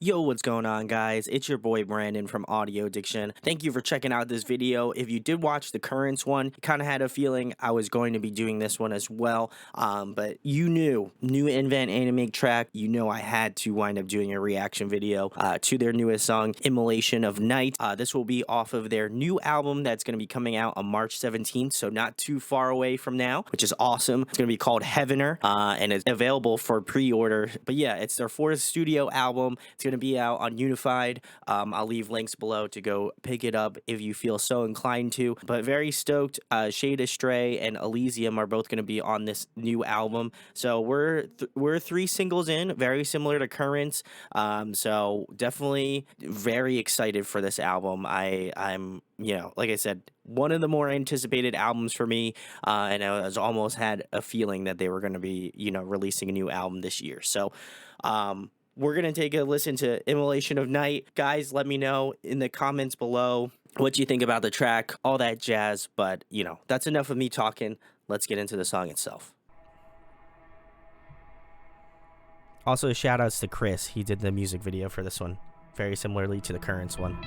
Yo, what's going on, guys? It's your boy Brandon from Audio Addiction. Thank you for checking out this video. If you did watch the Currents one, kind of had a feeling I was going to be doing this one as well. But you new Invent Animate track, I had to wind up doing a reaction video to their newest song, Immolation of Night. This will be off of their new album that's going to be coming out on March 17th, so not too far away from now, which is awesome. It's going to be called Heavener, and it's available for pre-order. But yeah, it's their fourth studio album. It's going to be out on Unified. I'll leave links below to go pick it up if you feel so inclined to. But very stoked. Shade Astray and Elysium are both going to be on this new album. So we're three singles in, very similar to Currents. So definitely very excited for this album. I'm like I said, one of the more anticipated albums for me, and I was almost had a feeling that they were going to be, releasing a new album this year. So, we're going to take a listen to Immolation of Night. Guys, let me know in the comments below what you think about the track, all that jazz. But, that's enough of me talking. Let's get into the song itself. Also, shout outs to Chris. He did the music video for this one, very similarly to the Currents one.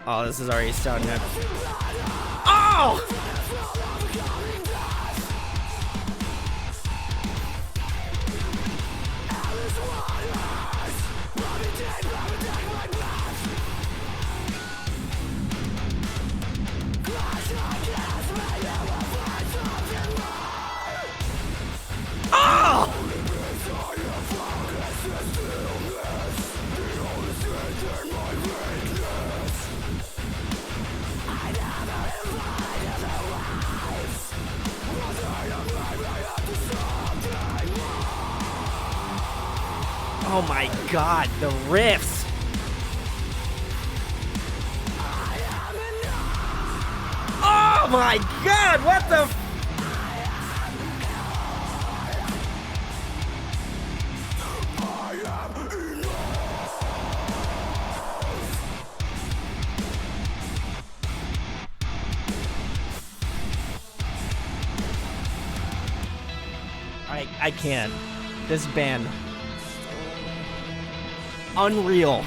Oh, this is already starting to... Oh! Oh my god, the riffs! Oh my god, what the f- I can't. This band. Unreal.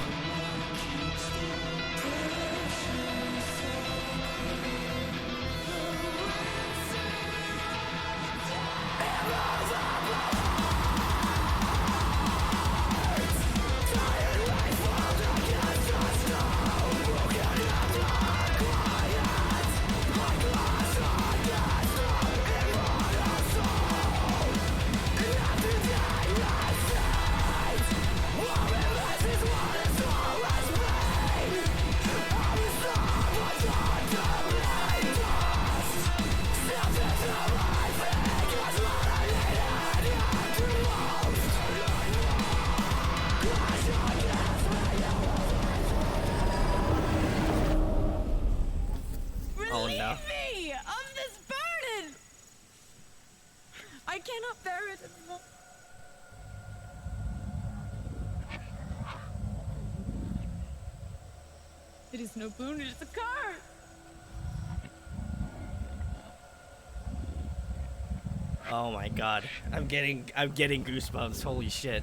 Me of this burden. I cannot bear it anymore. It is no boon, it is a curse. Oh my god. I'm getting goosebumps. Holy shit.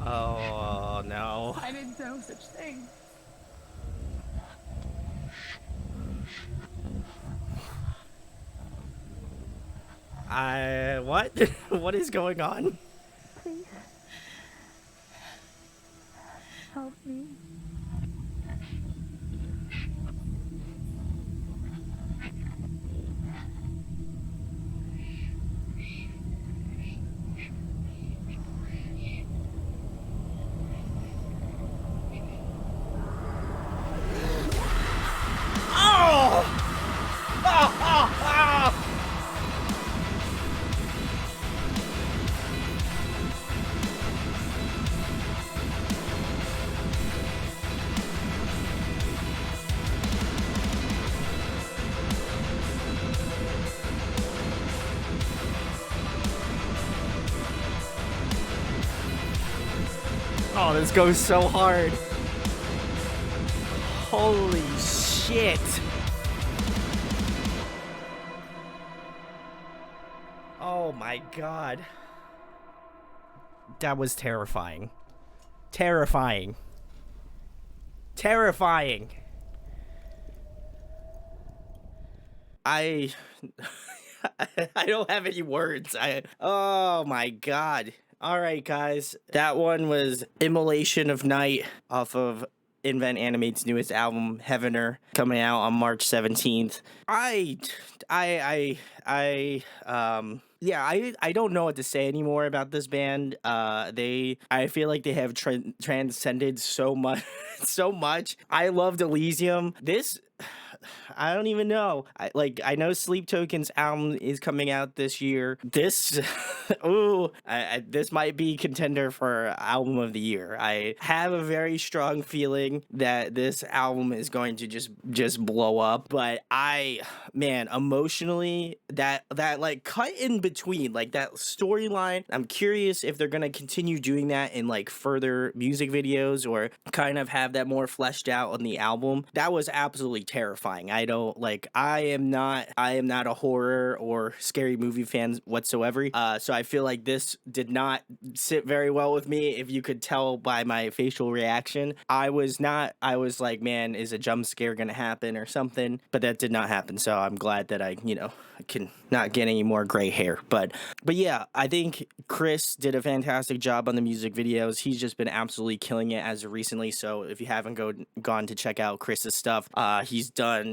Oh no. I didn't know such thing. What? What is going on? Please. Help me. Oh! Ah, ah, ah! Oh, this goes so hard. Holy shit. Oh my god. That was terrifying. Terrifying. Terrifying. I I don't have any words. Oh my god. All right, guys. That one was Immolation of Night off of Invent Animate's newest album, Heavener, coming out on March 17th. I don't know what to say anymore about this band. I feel like they have transcended so much, so much. I loved Elysium. This, I don't even know. I know Sleep Token's album is coming out this year. This, ooh, this might be contender for album of the year. I have a very strong feeling that this album is going to just blow up. But man, emotionally, that like cut in between, like that storyline. I'm curious if they're gonna continue doing that in like further music videos or kind of have that more fleshed out on the album. That was absolutely terrifying. I am not a horror or scary movie fan whatsoever. So I feel like this did not sit very well with me. If you could tell by my facial reaction, I was like, man, is a jump scare gonna happen or something? But that did not happen. So I'm glad that I can not get any more gray hair. But yeah, I think Chris did a fantastic job on the music videos. He's just been absolutely killing it as of recently. So if you haven't gone to check out Chris's stuff, he's done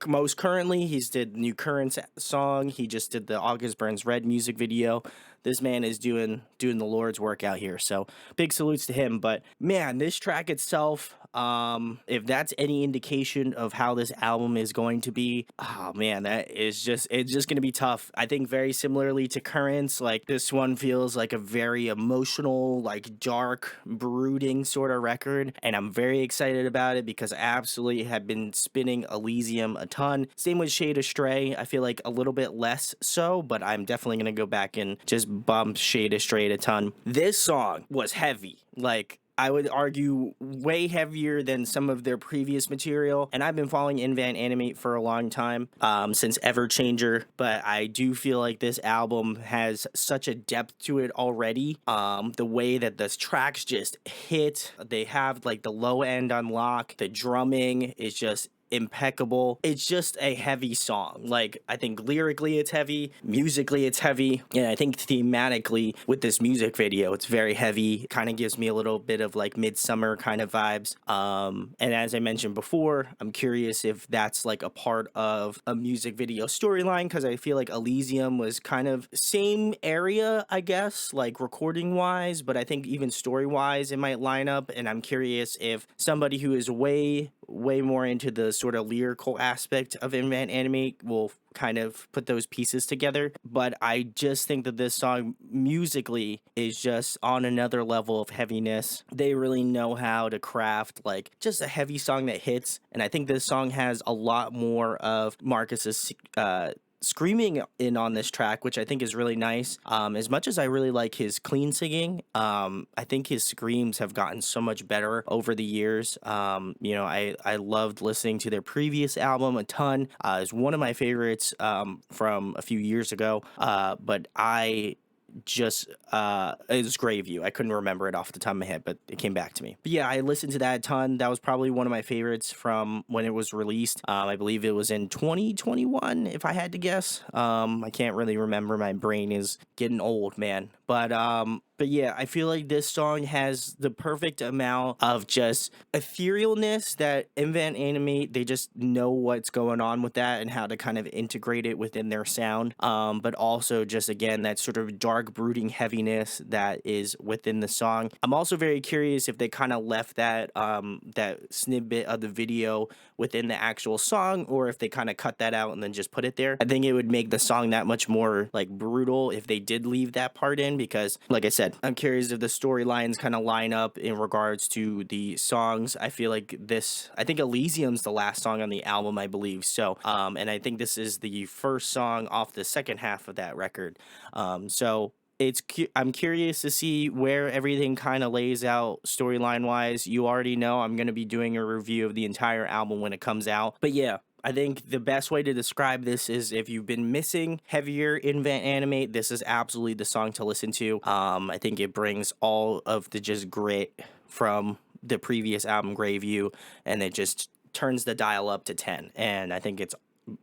most currently. He's did New Currents song. He just did the August Burns Red music video. This man is doing the Lord's work out here. So big salutes to him. But man, this track itself, if that's any indication of how this album is going to be, oh man, it's just gonna be tough. I think very similarly to Currents, like this one feels like a very emotional, like dark, brooding sort of record, and I'm very excited about it because I absolutely have been spinning Elysium a ton. Same with Shade Astray. I feel like a little bit less so, but I'm definitely gonna go back and just bump Shade Astray a ton. This song was heavy. Like, I would argue way heavier than some of their previous material. And I've been following Invent Animate for a long time, since Everchanger. But I do feel like this album has such a depth to it already. The way that the tracks just hit, they have like the low end on lock. The drumming is just impeccable. It's just a heavy song. Like, I think lyrically it's heavy, musically it's heavy, and I think thematically with this music video it's very heavy. Kind of gives me a little bit of like Midsummer kind of vibes. And as I mentioned before, I'm curious if that's like a part of a music video storyline, because I feel like Elysium was kind of same area, I guess, like recording wise, but I think even story wise it might line up. And I'm curious if somebody who is way more into the sort of lyrical aspect of Invent Animate will kind of put those pieces together. But I just think that this song musically is just on another level of heaviness. They really know how to craft like just a heavy song that hits, and I think this song has a lot more of Marcus's screaming in on this track, which I think is really nice. As much as I really like his clean singing, I think his screams have gotten so much better over the years. I loved listening to their previous album a ton. It's one of my favorites from a few years ago. But I just it was Graveyou. I couldn't remember it off the top of my head, but it came back to me. But yeah, I listened to that a ton. That was probably one of my favorites from when it was released. I believe it was in 2021, if I had to guess. I can't really remember. My brain is getting old, man. But yeah, I feel like this song has the perfect amount of just etherealness that Invent Animate, they just know what's going on with that and how to kind of integrate it within their sound. But also just again that sort of dark brooding heaviness that is within the song. I'm also very curious if they kind of left that snippet of the video within the actual song, or if they kind of cut that out and then just put it there. I think it would make the song that much more like brutal if they did leave that part in, because like I said, I'm curious if the storylines kind of line up in regards to the songs. I feel like I think Elysium's the last song on the album, I believe. So, and I think this is the first song off the second half of that record. So I'm curious to see where everything kind of lays out storyline wise. You already know I'm going to be doing a review of the entire album when it comes out. But yeah, I think the best way to describe this is if you've been missing heavier Invent Animate, this is absolutely the song to listen to. I think it brings all of the just grit from the previous album, Graveyou, and it just turns the dial up to 10. And I think it's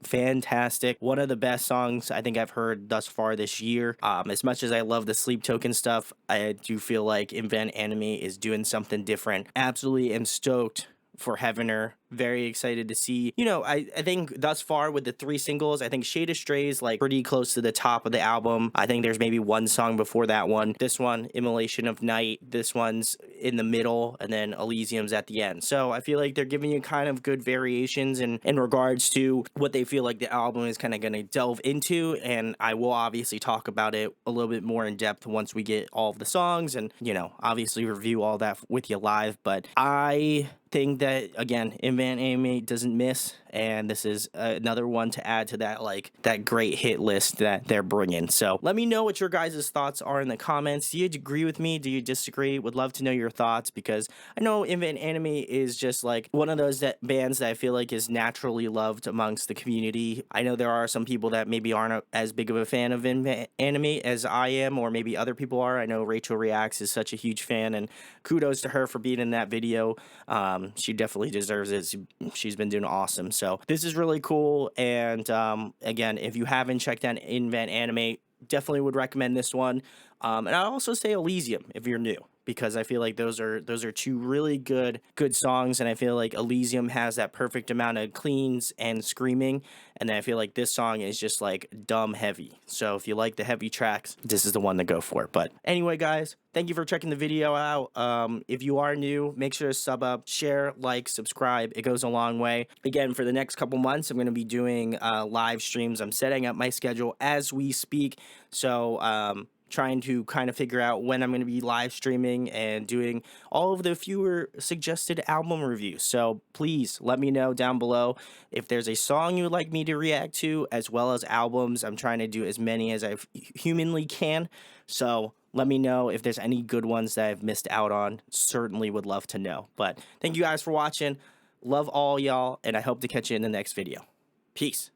fantastic. One of the best songs I think I've heard thus far this year. As much as I love the Sleep Token stuff, I do feel like Invent Animate is doing something different. Absolutely am stoked for Heavener. Very excited to see. I think thus far with the 3 singles, I think Shade of Stray is like pretty close to the top of the album. I think there's maybe one song before that one. This one, Immolation of Night, this one's in the middle, and then Elysium's at the end. So I feel like they're giving you kind of good variations in regards to what they feel like the album is kind of going to delve into, and I will obviously talk about it a little bit more in depth once we get all of the songs and, obviously review all that with you live. But I think that, again, Invent Animate doesn't miss, and this is another one to add to that great hit list that they're bringing. So let me know what your guys' thoughts are in the comments. Do you agree with me? Do you disagree? Would love to know your thoughts, because I know Invent Animate is just like one of those bands that I feel like is naturally loved amongst the community. I know there are some people that maybe aren't as big of a fan of Invent Animate as I am, or maybe other people are. I know Rachel Reacts is such a huge fan, and kudos to her for being in that video. She definitely deserves it. She's been doing awesome. So this is really cool. And again, if you haven't checked out Invent Animate, definitely would recommend this one. And I'll also say Elysium if you're new, because I feel like those are 2 really good songs, and I feel like Elysium has that perfect amount of cleans and screaming, and then I feel like this song is just like dumb heavy. So if you like the heavy tracks, this is the one to go for. But anyway, guys, thank you for checking the video out. If you are new, make sure to sub up, share, like, subscribe. It goes a long way. Again, for the next couple months, I'm going to be doing live streams. I'm setting up my schedule as we speak. So trying to kind of figure out when I'm going to be live streaming and doing all of the fewer suggested album reviews. So please let me know down below if there's a song you would like me to react to, as well as albums. I'm trying to do as many as I humanly can. So let me know if there's any good ones that I've missed out on. Certainly would love to know. But thank you guys for watching. Love all y'all, and I hope to catch you in the next video. Peace.